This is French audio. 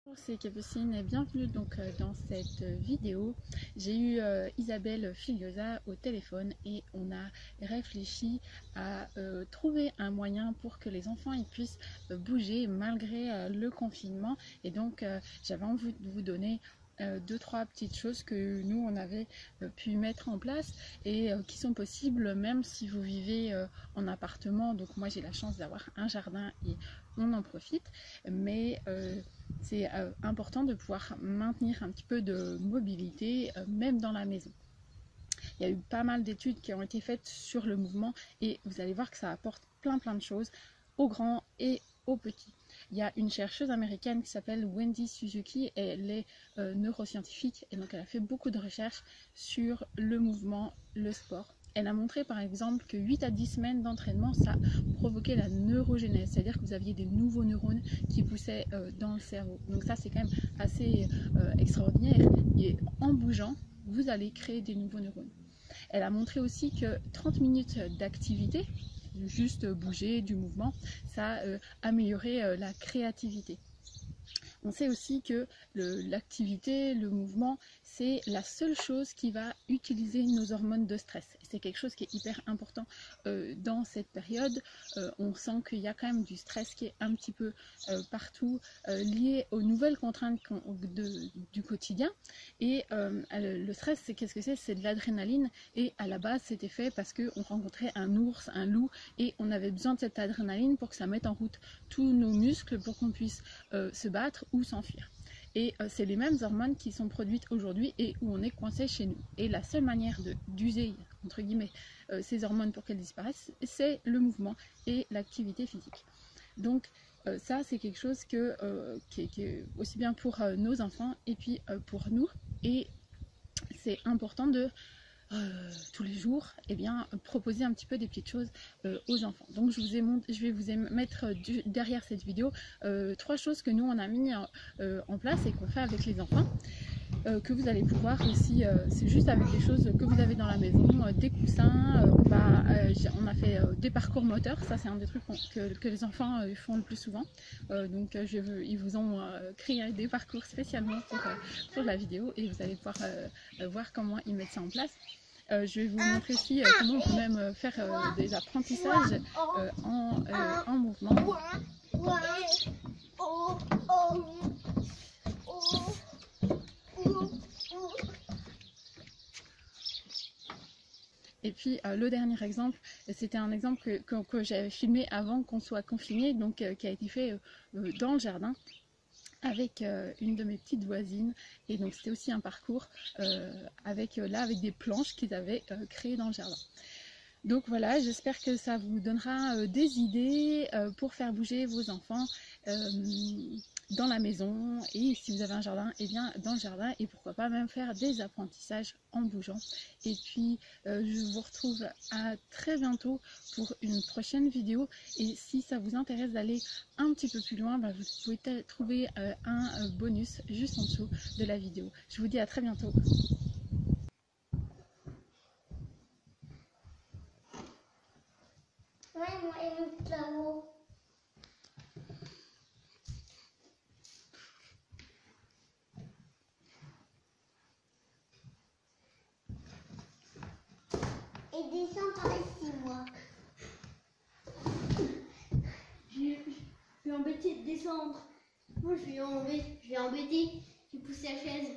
Bonjour, c'est Capucine et bienvenue dans cette vidéo. J'ai eu Isabelle Filiosa au téléphone et on a réfléchi à trouver un moyen pour que les enfants ils puissent bouger malgré le confinement. Et donc j'avais envie de vous donner deux, trois petites choses que nous on avait pu mettre en place et qui sont possibles même si vous vivez en appartement. Donc moi j'ai la chance d'avoir un jardin et on en profite, mais c'est important de pouvoir maintenir un petit peu de mobilité même dans la maison. Il y a eu pas mal d'études qui ont été faites sur le mouvement et vous allez voir que ça apporte plein de choses aux grands et aux petits. Il y a une chercheuse américaine qui s'appelle Wendy Suzuki et elle est neuroscientifique et donc elle a fait beaucoup de recherches sur le mouvement, le sport. Elle a montré par exemple que 8 à 10 semaines d'entraînement, ça provoquait la neurogénèse, c'est-à-dire que vous aviez des nouveaux neurones qui poussaient dans le cerveau. Donc ça c'est quand même assez extraordinaire et en bougeant, vous allez créer des nouveaux neurones. Elle a montré aussi que 30 minutes d'activité, juste bouger, du mouvement, ça améliorait la créativité. On sait aussi que l'activité, le mouvement, c'est la seule chose qui va utiliser nos hormones de stress. C'est quelque chose qui est hyper important dans cette période. On sent qu'il y a quand même du stress qui est un petit peu partout lié aux nouvelles contraintes du quotidien. Et le stress, qu'est-ce que c'est? C'est de l'adrénaline. Et à la base, c'était fait parce qu'on rencontrait un ours, un loup, et on avait besoin de cette adrénaline pour que ça mette en route tous nos muscles pour qu'on puisse se battre ou s'enfuir. Et c'est les mêmes hormones qui sont produites aujourd'hui et où on est coincé chez nous. Et la seule manière d'user, entre guillemets, ces hormones pour qu'elles disparaissent, c'est le mouvement et l'activité physique. Donc ça, c'est quelque chose qui est aussi bien pour nos enfants et puis pour nous. Et c'est important de tous les jours, proposer un petit peu des petites choses aux enfants. Donc je vais vous mettre derrière cette vidéo 3 choses que nous on a mis en place et qu'on fait avec les enfants, que vous allez pouvoir aussi, c'est juste avec des choses que vous avez dans la maison, des coussins, on a fait des parcours moteurs, ça c'est un des trucs que les enfants font le plus souvent, donc ils vous ont créé des parcours spécialement pour la vidéo et vous allez pouvoir voir comment ils mettent ça en place. Je vais vous montrer aussi comment on peut même faire des apprentissages en mouvement. Et puis le dernier exemple, c'était un exemple que j'avais filmé avant qu'on soit confiné, donc qui a été fait dans le jardin avec une de mes petites voisines, et donc c'était aussi un parcours avec des planches qu'ils avaient créées dans le jardin. Donc voilà, j'espère que ça vous donnera des idées pour faire bouger vos enfants dans la maison, et si vous avez un jardin, et bien dans le jardin, et pourquoi pas même faire des apprentissages en bougeant. Et puis je vous retrouve à très bientôt pour une prochaine vidéo, et si ça vous intéresse d'aller un petit peu plus loin, vous pouvez trouver un bonus juste en dessous de la vidéo. Je vous dis à très bientôt. Et descends par ici, moi. Je vais embêter de descendre. Moi, je vais embêter. Je vais pousser la chaise.